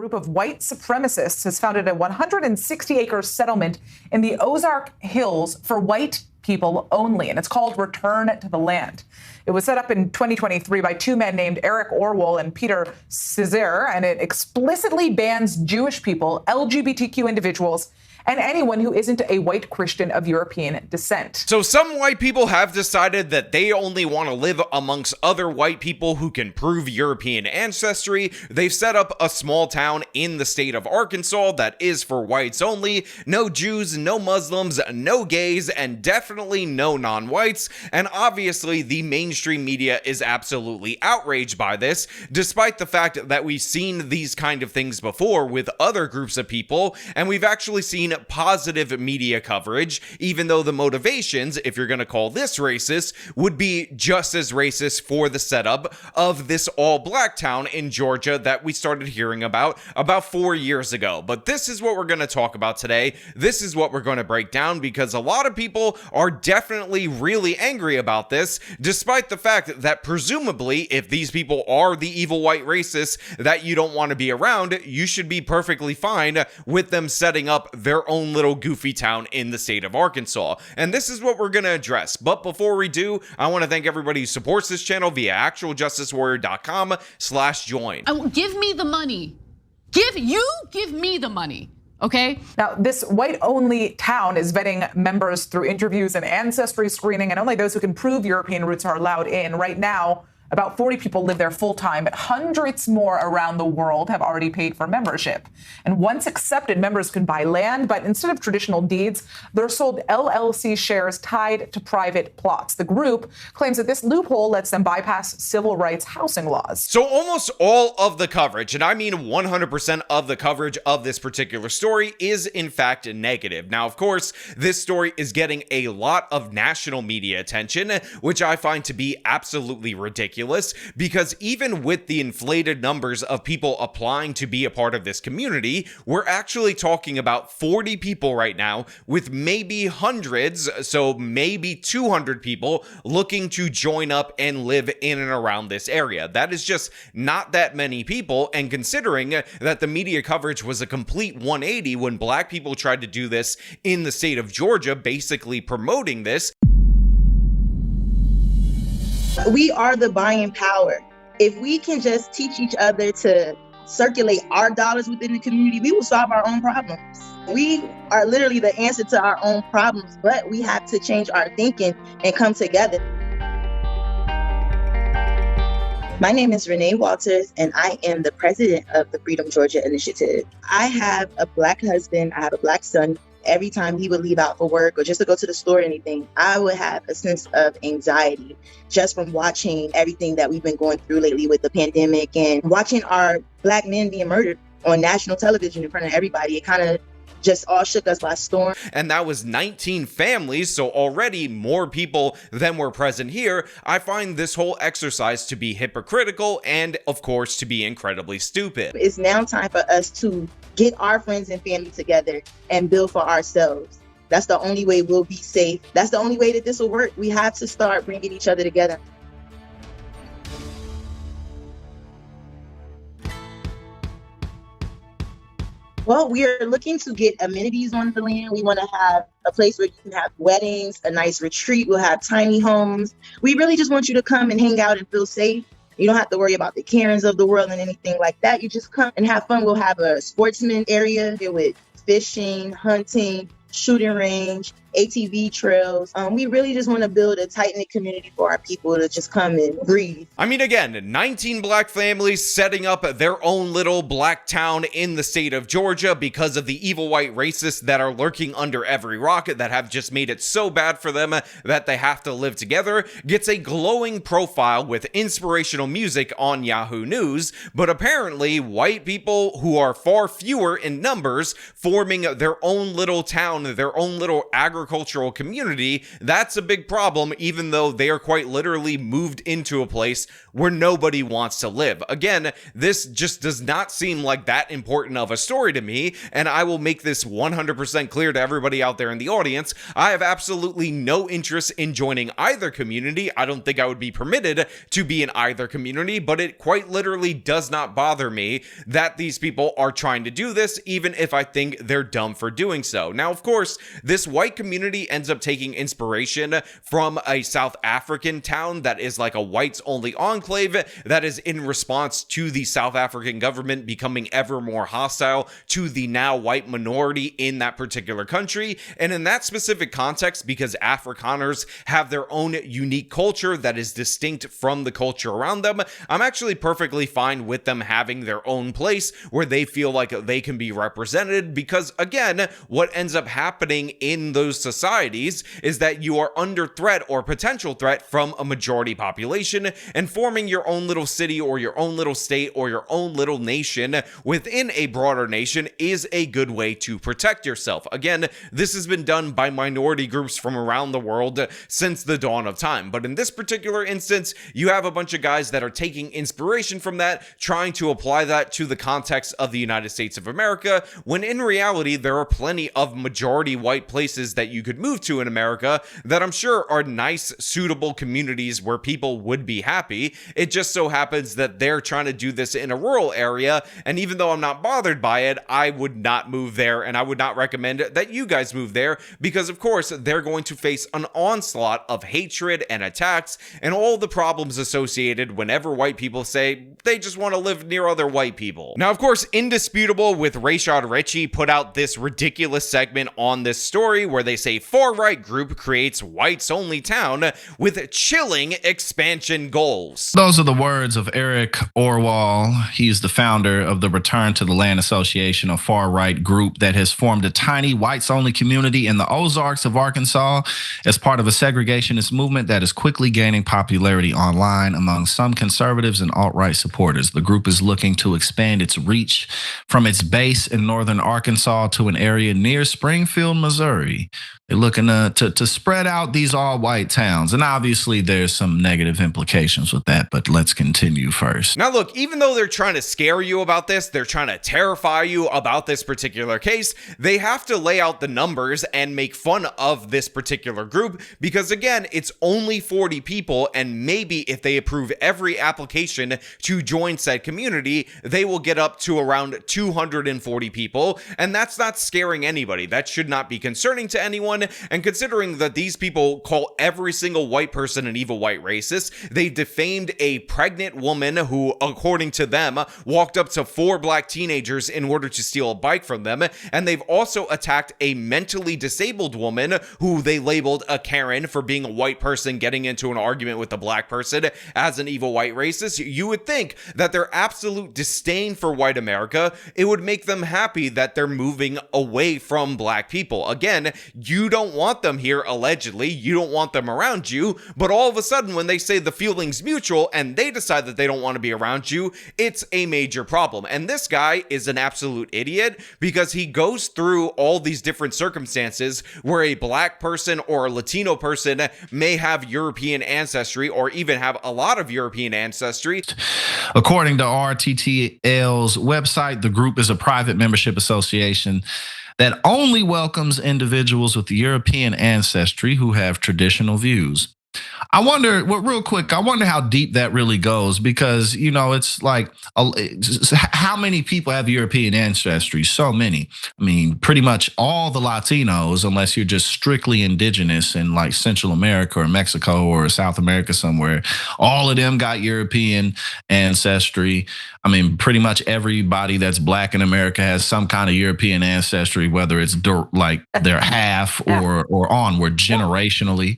group of white supremacists has founded a 160-acre settlement in the Ozark Hills for white people only, and it's called Return to the Land. It was set up in 2023 by two men named Eric Orwell and Peter Cizere, and it explicitly bans Jewish people, LGBTQ individuals, and anyone who isn't a white Christian of European descent. So some white people have decided that they only want to live amongst other white people who can prove European ancestry. They've set up a small town in the state of Arkansas that is for whites only. No Jews, no Muslims, no gays, and definitely no non-whites. And obviously the mainstream media is absolutely outraged by this, despite the fact that we've seen these kind of things before with other groups of people, and we've actually seen positive media coverage, even though the motivations, if you're going to call this racist, would be just as racist for the setup of this all-black town in Georgia that we started hearing about 4 years ago. But this is what we're going to talk about today. This is what we're going to break down, because a lot of people are definitely really angry about this, despite the fact that presumably if these people are the evil white racists that you don't want to be around, you should be perfectly fine with them setting up their own little goofy town in the state of Arkansas. And this is what we're going to address. But before we do, I want to thank everybody who supports this channel via actualjusticewarrior.com/join. Give me the money. Give me the money. Okay. Now, this white-only town is vetting members through interviews and ancestry screening, and only those who can prove European roots are allowed in. Right now, about 40 people live there full-time, but hundreds more around the world have already paid for membership. And once accepted, members can buy land, but instead of traditional deeds, they're sold LLC shares tied to private plots. The group claims that this loophole lets them bypass civil rights housing laws. So almost all of the coverage, and I mean 100% of the coverage of this particular story, is in fact negative. Now, of course, this story is getting a lot of national media attention, which I find to be absolutely ridiculous, because even with the inflated numbers of people applying to be a part of this community, we're actually talking about 40 people right now, with maybe hundreds, so maybe 200 people looking to join up and live in and around this area. That is just not that many people, and considering that the media coverage was a complete 180 when black people tried to do this in the state of Georgia, basically promoting this. We are the buying power. If we can just teach each other to circulate our dollars within the community, we will solve our own problems. We are literally the answer to our own problems, but we have to change our thinking and come together. My name is Renee Walters, and I am the president of the Freedom Georgia Initiative. I have a black husband. I have a black son. Every time he would leave out for work or just to go to the store or anything, I would have a sense of anxiety just from watching everything that we've been going through lately with the pandemic and watching our black men being murdered on national television in front of everybody. It kind of just all shook us by storm. And that was 19 families, so already more people than were present here. I find this whole exercise to be hypocritical and, of course, to be incredibly stupid. It's now time for us to get our friends and family together and build for ourselves. That's the only way we'll be safe. That's the only way that this will work. We have to start bringing each other together. Well, we are looking to get amenities on the land. We want to have a place where you can have weddings, a nice retreat. We'll have tiny homes. We really just want you to come and hang out and feel safe. You don't have to worry about the Karens of the world and anything like that. You just come and have fun. We'll have a sportsman area with fishing, hunting, shooting range, ATV trails. We really just want to build a tight-knit community for our people to just come and breathe. I mean, again, 19 black families setting up their own little black town in the state of Georgia because of the evil white racists that are lurking under every rock that have just made it so bad for them that they have to live together, gets a glowing profile with inspirational music on Yahoo News, but apparently white people who are far fewer in numbers forming their own little town, their own little agricultural agricultural community, that's a big problem, even though they are quite literally moved into a place where nobody wants to live. Again, this just does not seem like that important of a story to me, and I will make this 100% clear to everybody out there in the audience. I have absolutely no interest in joining either community. I don't think I would be permitted to be in either community, but it quite literally does not bother me that these people are trying to do this, even if I think they're dumb for doing so. Now, of course, this white community ends up taking inspiration from a South African town that is like a whites only enclave that is in response to the South African government becoming ever more hostile to the now white minority in that particular country. And in that specific context, because Afrikaners have their own unique culture that is distinct from the culture around them, I'm actually perfectly fine with them having their own place where they feel like they can be represented, because again, what ends up happening in those societies is that you are under threat or potential threat from a majority population, and forming your own little city or your own little state or your own little nation within a broader nation is a good way to protect yourself. Again, this has been done by minority groups from around the world since the dawn of time, but in this particular instance, you have a bunch of guys that are taking inspiration from that, trying to apply that to the context of the United States of America, when in reality, there are plenty of majority white places that you could move to in America that I'm sure are nice, suitable communities where people would be happy. It just so happens that they're trying to do this in a rural area, and even though I'm not bothered by it, I would not move there, and I would not recommend that you guys move there, because of course, they're going to face an onslaught of hatred and attacks, and all the problems associated whenever white people say they just want to live near other white people. Now, of course, Indisputable with Rashad Ritchie put out this ridiculous segment on this story where they say far-right group creates whites-only town with chilling expansion goals. Those are the words of Eric Orwell. He's the founder of the Return to the Land Association, a far-right group that has formed a tiny whites-only community in the Ozarks of Arkansas as part of a segregationist movement that is quickly gaining popularity online among some conservatives and alt-right supporters. The group is looking to expand its reach from its base in northern Arkansas to an area near Springfield, Missouri. They're looking to spread out these all-white towns. And obviously, there's some negative implications with that, but let's continue first. Now, look, even though they're trying to scare you about this, they're trying to terrify you about this particular case, they have to lay out the numbers and make fun of this particular group, because again, it's only 40 people, and maybe if they approve every application to join said community, they will get up to around 240 people, and that's not scaring anybody. That should not be concerning to anyone. And considering that these people call every single white person an evil white racist, they defamed a pregnant woman who, according to them, walked up to 4 black teenagers in order to steal a bike from them, and they've also attacked a mentally disabled woman who they labeled a Karen for being a white person getting into an argument with a black person as an evil white racist. You would think that their absolute disdain for white America, it would make them happy that they're moving away from black people. Again, you don't want them here, allegedly. You don't want them around you, but all of a sudden when they say the feeling's mutual and they decide that they don't want to be around you, it's a major problem. And this guy is an absolute idiot, because he goes through all these different circumstances where a black person or a Latino person may have European ancestry or even have a lot of European ancestry. According to RTTL's website, the group is a private membership association that only welcomes individuals with European ancestry who have traditional views. I wonder, well, real quick, I wonder how deep that really goes, because, you know, it's like, how many people have European ancestry? So many. I mean, pretty much all the Latinos, unless you're just strictly indigenous in like Central America or Mexico or South America somewhere, all of them got European ancestry. I mean, pretty much everybody that's black in America has some kind of European ancestry, whether it's like their half or onward generationally.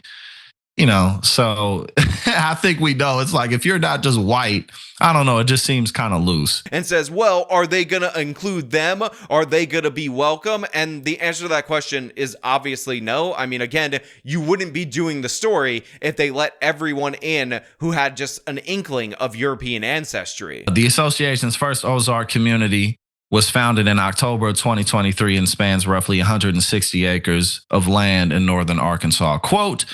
You know, so I think we know it's like, if you're not just white, I don't know, it just seems kind of loose. And says, well, are they going to include them? Are they going to be welcome? And the answer to that question is obviously no. I mean, again, you wouldn't be doing the story if they let everyone in who had just an inkling of European ancestry. The association's first Ozark community was founded in October of 2023 and spans roughly 160 acres of land in northern Arkansas. Quote,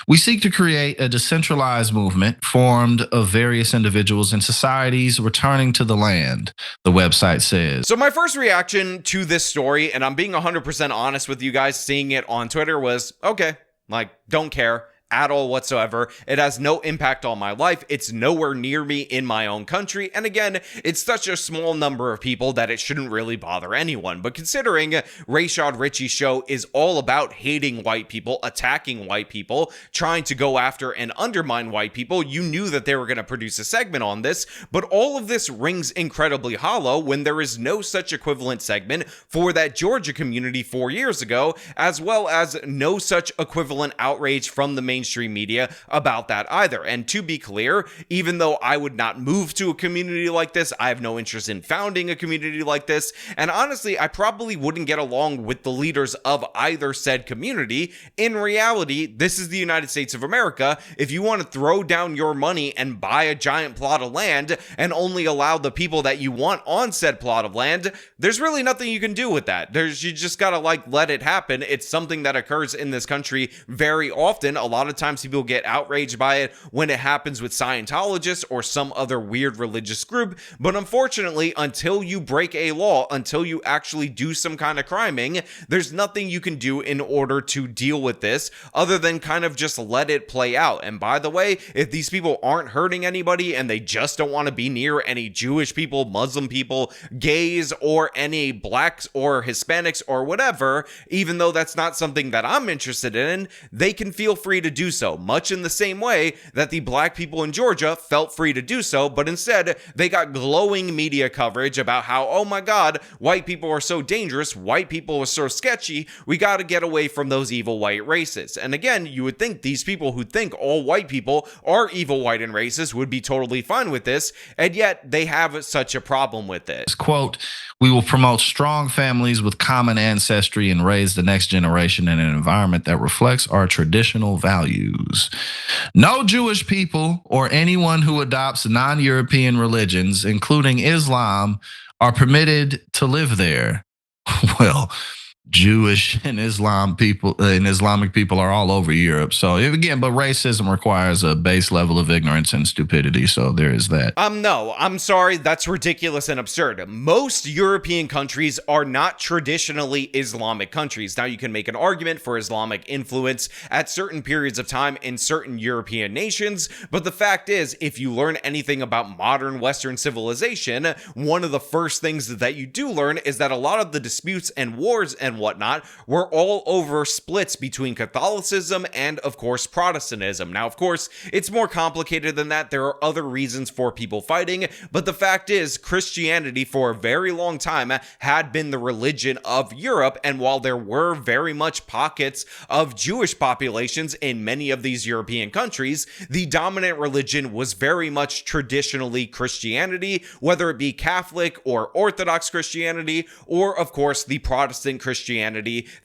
"We seek to create a decentralized movement formed of various individuals and societies returning to the land," the website says. So my first reaction to this story, and I'm being 100% honest with you guys, seeing it on Twitter, was, okay, like, don't care at all whatsoever. It has no impact on my life. It's nowhere near me in my own country. And again, it's such a small number of people that it shouldn't really bother anyone. But considering Rayshad Ritchie's show is all about hating white people, attacking white people, trying to go after and undermine white people, you knew that they were going to produce a segment on this. But all of this rings incredibly hollow when there is no such equivalent segment for that Georgia community 4 years ago, as well as no such equivalent outrage from the mainstream media about that either. And to be clear, even though I would not move to a community like this, I have no interest in founding a community like this, and honestly, I probably wouldn't get along with the leaders of either said community. In reality, this is the United States of America. If you want to throw down your money and buy a giant plot of land and only allow the people that you want on said plot of land, there's really nothing you can do with that. You just gotta let it happen. It's something that occurs in this country very often. A lot of times people get outraged by it when it happens with Scientologists or some other weird religious group, but unfortunately, until you break a law, until you actually do some kind of criming, there's nothing you can do in order to deal with this other than kind of just let it play out. And by the way, if these people aren't hurting anybody and they just don't want to be near any Jewish people, Muslim people, gays, or any blacks or Hispanics or whatever, even though that's not something that I'm interested in, they can feel free to do so, much in the same way that the black people in Georgia felt free to do so, but instead they got glowing media coverage about how, oh my God, white people are so dangerous, white people are so sketchy, we got to get away from those evil white races. And again, you would think these people who think all white people are evil white and racist would be totally fine with this, and yet they have such a problem with it. Quote, "We will promote strong families with common ancestry and raise the next generation in an environment that reflects our traditional values. No Jewish people or anyone who adopts non-European religions, including Islam, are permitted to live there." Well, Jewish and Islamic people are all over Europe. So again, but racism requires a base level of ignorance and stupidity. So there is that. No, I'm sorry. That's ridiculous and absurd. Most European countries are not traditionally Islamic countries. Now, you can make an argument for Islamic influence at certain periods of time in certain European nations, but the fact is, if you learn anything about modern Western civilization, one of the first things that you do learn is that a lot of the disputes and wars and whatnot were all over splits between Catholicism and, of course, Protestantism. Now, of course, it's more complicated than that. There are other reasons for people fighting, but the fact is, Christianity for a very long time had been the religion of Europe, and while there were very much pockets of Jewish populations in many of these European countries, the dominant religion was very much traditionally Christianity, whether it be Catholic or Orthodox Christianity, or, of course, the Protestant Christianity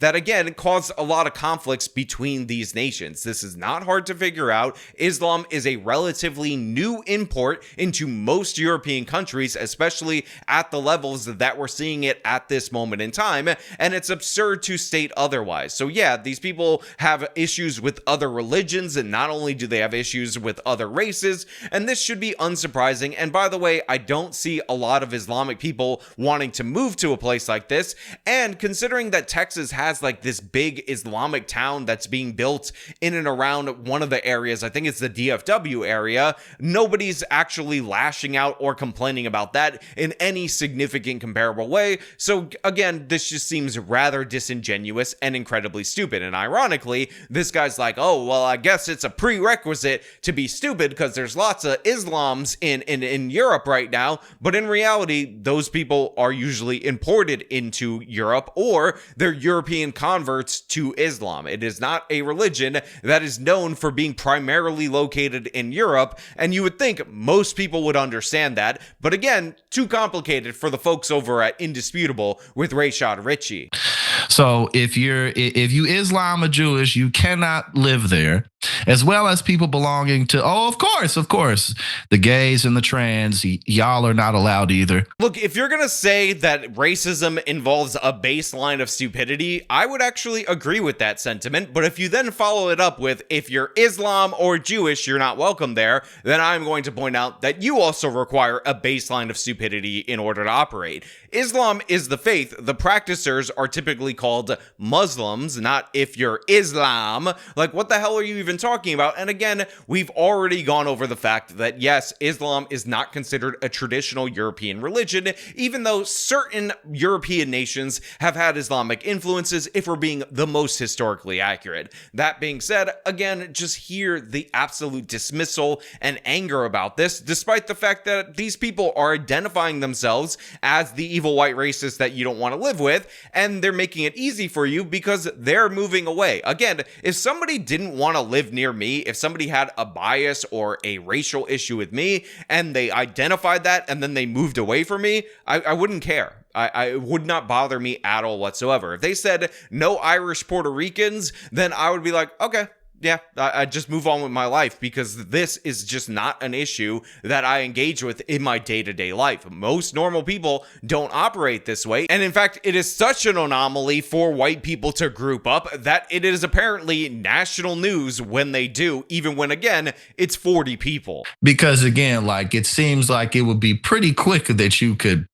that, again, caused a lot of conflicts between these nations. This is not hard to figure out. Islam is a relatively new import into most European countries, especially at the levels that we're seeing it at this moment in time, and it's absurd to state otherwise. So yeah, these people have issues with other religions, and not only do they have issues with other races, and this should be unsurprising. And by the way, I don't see a lot of Islamic people wanting to move to a place like this, and considering that Texas has this big Islamic town that's being built in and around one of the areas, I think it's the DFW area, nobody's actually lashing out or complaining about that in any significant comparable way. So again, this just seems rather disingenuous and incredibly stupid. And ironically, this guy's like, oh, well, I guess it's a prerequisite to be stupid because there's lots of Islams in Europe right now. But in reality, those people are usually imported into Europe, or they're European converts to Islam. It is not a religion that is known for being primarily located in Europe, and you would think most people would understand that, but again, too complicated for the folks over at Indisputable with Rayshad Ritchie. So if you Islam or Jewish, you cannot live there. as well as people belonging to, of course, the gays and the trans. Y'all are not allowed either. Look, if you're gonna say that racism involves a baseline of stupidity, I would actually agree with that sentiment. But if you then follow it up with, if you're Islam or Jewish, you're not welcome there, then I'm going to point out that you also require a baseline of stupidity in order to operate. Islam is the faith. The practicers are typically called Muslims, not if you're Islam. Like, what the hell are you even talking about? And again, we've already gone over the fact that yes, Islam is not considered a traditional European religion, even though certain European nations have had Islamic influences, if we're being the most historically accurate. That being said, again, just hear the absolute dismissal and anger about this, despite the fact that these people are identifying themselves as the evil white racist that you don't want to live with, and they're making it easy for you because they're moving away. Again, if somebody didn't want to live near me, if somebody had a bias or a racial issue with me, and they identified that and then they moved away from me, I wouldn't care. I would not bother me at all whatsoever. If they said no Irish Puerto Ricans, then I would be like, okay, yeah, I just move on with my life, because this is just not an issue that I engage with in my day-to-day life. Most normal people don't operate this way. And in fact, it is such an anomaly for white people to group up that it is apparently national news when they do, even when, again, it's 40 people. Because again, like, it seems like it would be pretty quick that you could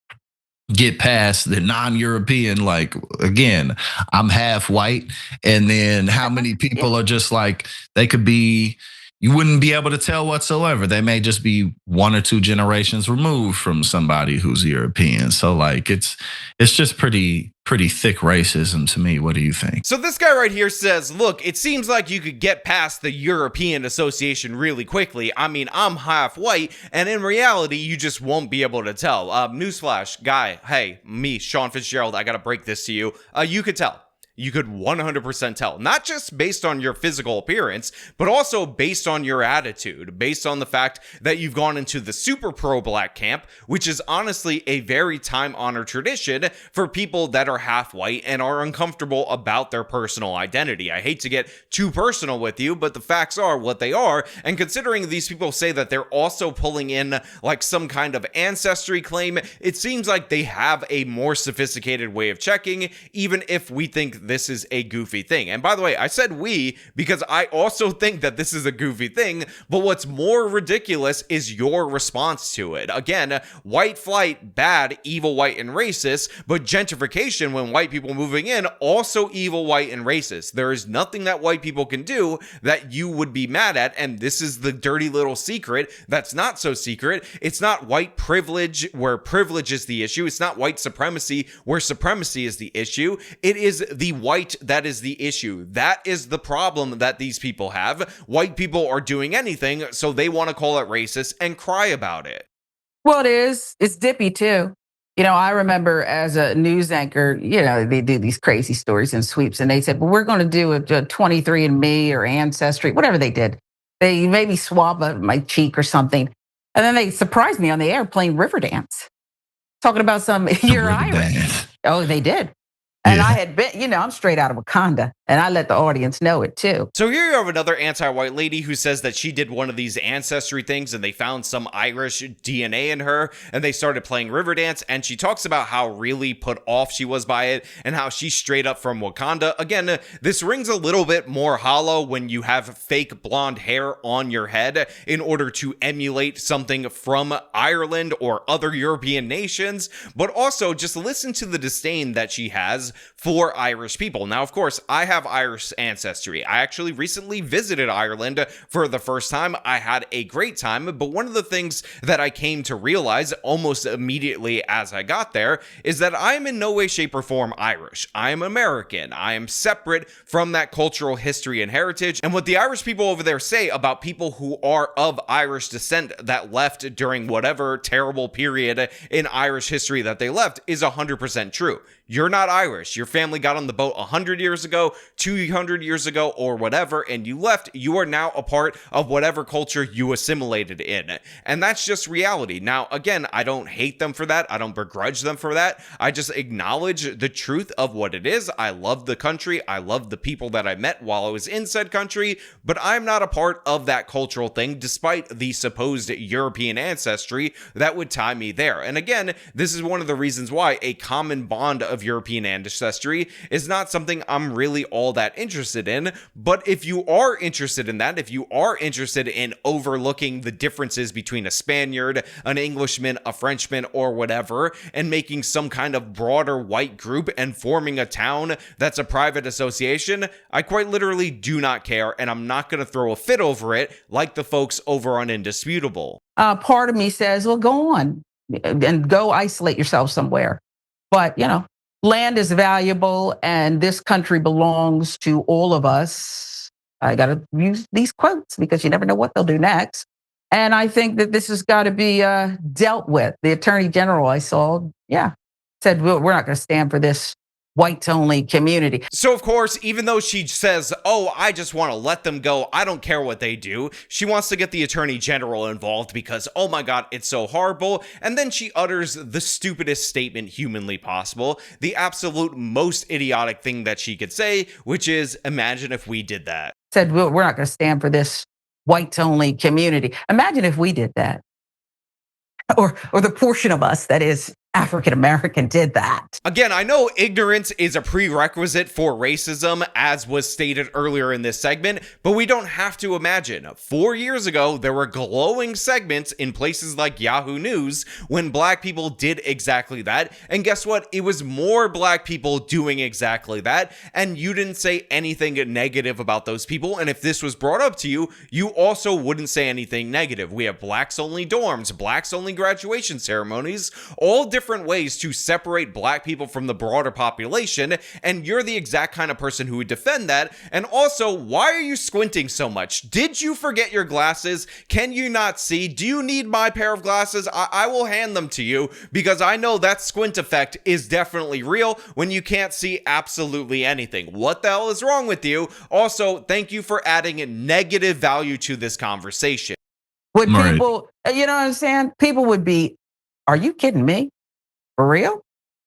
get past the non-European. Like, again, I'm half white, and then how many people are just like, they could be, you wouldn't be able to tell whatsoever. They may just be 1 or 2 generations removed from somebody who's European. So like, it's just pretty thick racism to me. What do you think? So this guy right here says, look, it seems like you could get past the European association really quickly. I mean, I'm half white, and in reality, you just won't be able to tell. Newsflash, guy, hey, me, Sean Fitzgerald, I gotta break this to you. You could tell. You could 100% tell, not just based on your physical appearance, but also based on your attitude, based on the fact that you've gone into the super pro-black camp, which is honestly a very time-honored tradition for people that are half white and are uncomfortable about their personal identity. I hate to get too personal with you, but the facts are what they are, and considering these people say that they're also pulling in like some kind of ancestry claim, it seems like they have a more sophisticated way of checking, even if we think this is a goofy thing. And by the way, I said we because I also think that this is a goofy thing, but what's more ridiculous is your response to it. Again, white flight, bad, evil, white, and racist, but gentrification, when white people moving in, also evil, white, and racist. There is nothing that white people can do that you would be mad at, and this is the dirty little secret that's not so secret. It's not white privilege where privilege is the issue. It's not white supremacy where supremacy is the issue. It is the white that is the issue. That is the problem that these people have. White people are doing anything, so they want to call it racist and cry about it. Well, it is. It's dippy too. You know, I remember as a news anchor, you know, they do these crazy stories and sweeps, and they said, well, we're going to do a 23andMe or Ancestry, whatever they did. They maybe swab my cheek or something. And then they surprised me on the air playing Riverdance, talking about you're Irish. Oh, they did. And I had been, you know, I'm straight out of Wakanda, and I let the audience know it too. So here you have another anti-white lady who says that she did one of these ancestry things and they found some Irish DNA in her and they started playing Riverdance, and she talks about how really put off she was by it and how she's straight up from Wakanda. Again, this rings a little bit more hollow when you have fake blonde hair on your head in order to emulate something from Ireland or other European nations, but also just listen to the disdain that she has for Irish people. Now, of course, I have Irish ancestry. I actually recently visited Ireland for the first time. I had a great time, but one of the things that I came to realize almost immediately as I got there is that I am in no way, shape, or form Irish. I am American. I am separate from that cultural history and heritage. And what the Irish people over there say about people who are of Irish descent that left during whatever terrible period in Irish history that they left is 100% true. You're not Irish. Your family got on the boat 100 years ago, 200 years ago, or whatever, and you left. You are now a part of whatever culture you assimilated in. And that's just reality. Now, again, I don't hate them for that. I don't begrudge them for that. I just acknowledge the truth of what it is. I love the country. I love the people that I met while I was in said country, but I'm not a part of that cultural thing, despite the supposed European ancestry that would tie me there. And again, this is one of the reasons why a common bond of European ancestry is not something I'm really all that interested in. But if you are interested in that, if you are interested in overlooking the differences between a Spaniard, an Englishman, a Frenchman, or whatever, and making some kind of broader white group and forming a town that's a private association, I quite literally do not care, and I'm not going to throw a fit over it like the folks over on Indisputable. Part of me says, well, go on and go isolate yourself somewhere. But, land is valuable and this country belongs to all of us. I got to use these quotes because you never know what they'll do next. And I think that this has got to be dealt with. The Attorney General I saw, said, we're not going to stand for this whites-only community. So, of course, even though she says, oh, I just want to let them go, I don't care what they do, she wants to get the Attorney General involved because, oh my God, it's so horrible. And then she utters the stupidest statement humanly possible, the absolute most idiotic thing that she could say, which is, imagine if we did that. Said, we're not going to stand for this whites-only community. Imagine if we did that. Or the portion of us that is African American did that. Again, I know ignorance is a prerequisite for racism, as was stated earlier in this segment, but we don't have to imagine. 4 years ago, there were glowing segments in places like Yahoo News when black people did exactly that. And guess what? It was more black people doing exactly that. And you didn't say anything negative about those people. And if this was brought up to you, you also wouldn't say anything negative. We have blacks only dorms, blacks only graduation ceremonies, all different ways to separate black people from the broader population, and you're the exact kind of person who would defend that. And also, why are you squinting so much? Did you forget your glasses? Can you not see? Do you need my pair of glasses? I will hand them to you because I know that squint effect is definitely real when you can't see absolutely anything. What the hell is wrong with you? Also, thank you for adding negative value to this conversation. Would people, you know what I'm saying? People would be, are you kidding me? For real?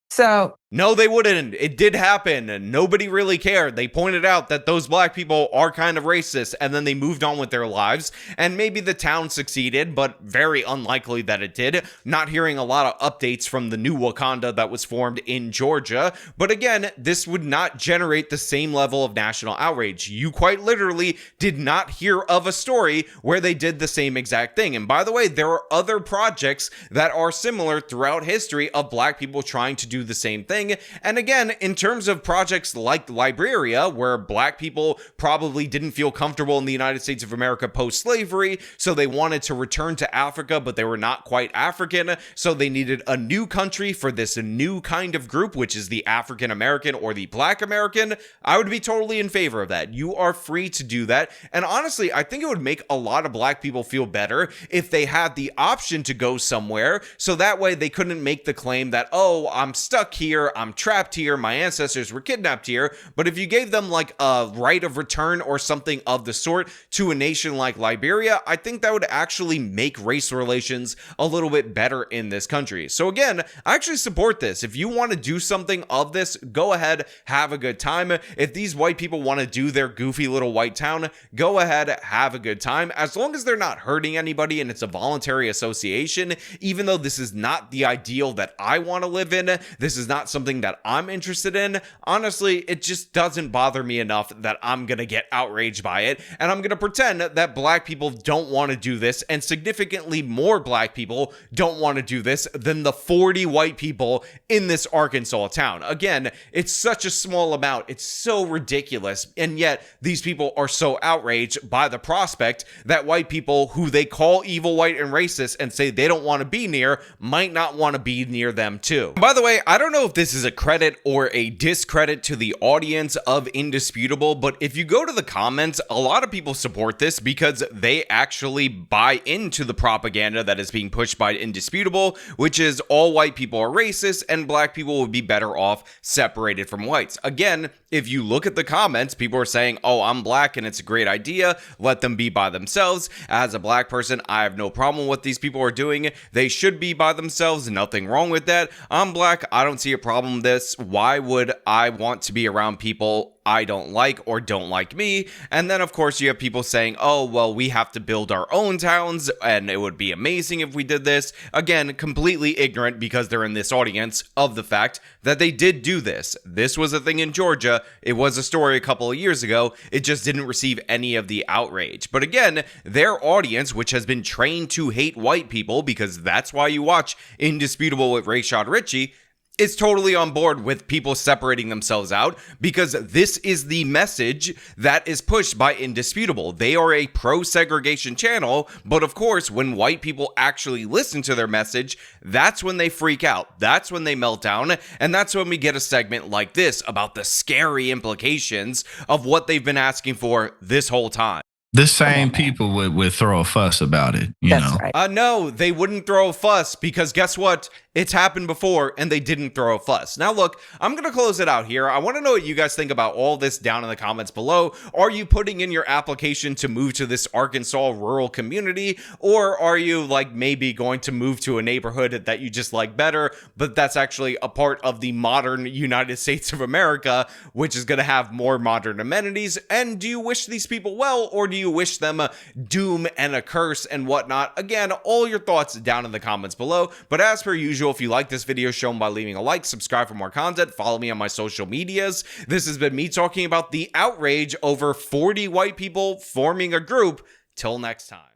So no, they wouldn't. It did happen, and nobody really cared. They pointed out that those black people are kind of racist, and then they moved on with their lives, and maybe the town succeeded, but very unlikely that it did. Not hearing a lot of updates from the new Wakanda that was formed in Georgia, but again, this would not generate the same level of national outrage. You quite literally did not hear of a story where they did the same exact thing. And by the way, there are other projects that are similar throughout history of black people trying to do the same thing. And again, in terms of projects like Liberia, where black people probably didn't feel comfortable in the United States of America post-slavery, so they wanted to return to Africa, but they were not quite African, so they needed a new country for this new kind of group, which is the African American or the Black American. I would be totally in favor of that. You are free to do that. And honestly, I think it would make a lot of black people feel better if they had the option to go somewhere, so that way they couldn't make the claim that, oh, I'm stuck here, I'm trapped here, my ancestors were kidnapped here. But if you gave them like a right of return or something of the sort to a nation like Liberia, I think that would actually make race relations a little bit better in this country. So again, I actually support this. If you want to do something of this, go ahead, have a good time. If these white people want to do their goofy little white town, go ahead, have a good time. As long as they're not hurting anybody and it's a voluntary association, even though this is not the ideal that I want to live in, this is not something that I'm interested in, honestly, it just doesn't bother me enough that I'm gonna get outraged by it, and I'm gonna pretend that black people don't want to do this, and significantly more black people don't want to do this than the 40 white people in this Arkansas town. Again, it's such a small amount, it's so ridiculous, and yet these people are so outraged by the prospect that white people who they call evil, white, and racist and say they don't want to be near might not want to be near them too. By the way, I don't know if this this is a credit or a discredit to the audience of Indisputable, but if you go to the comments, a lot of people support this because they actually buy into the propaganda that is being pushed by Indisputable, which is all white people are racist and black people would be better off separated from whites. Again, if you look at the comments, people are saying, oh, I'm black and it's a great idea. Let them be by themselves. As a black person, I have no problem with what these people are doing. They should be by themselves. Nothing wrong with that. I'm black. I don't see a problem with this. Why would I want to be around people I don't like or don't like me? And then, of course, you have people saying, oh, well, we have to build our own towns and it would be amazing if we did this. Again, completely ignorant because they're in this audience of the fact that they did do this. This was a thing in Georgia. It was a story a couple of years ago. It just didn't receive any of the outrage. But again, their audience, which has been trained to hate white people, because that's why you watch Indisputable with Rayshad Ritchie, is totally on board with people separating themselves out because this is the message that is pushed by Indisputable. They are a pro-segregation channel, but of course, when white people actually listen to their message, that's when they freak out. That's when they melt down, and that's when we get a segment like this about the scary implications of what they've been asking for this whole time. The same people would throw a fuss about it, you know? Right. No, they wouldn't throw a fuss because guess what? It's happened before and they didn't throw a fuss. Now, look, I'm going to close it out here. I want to know what you guys think about all this down in the comments below. Are you putting in your application to move to this Arkansas rural community? Or are you like maybe going to move to a neighborhood that you just like better, but that's actually a part of the modern United States of America, which is going to have more modern amenities? And do you wish these people well, or do you wish them doom and a curse and whatnot? Again, all your thoughts down in the comments below. But as per usual, if you like this video, show them by leaving a like, subscribe for more content, follow me on my social medias. This has been me talking about the outrage over 40 white people forming a group. Till next time.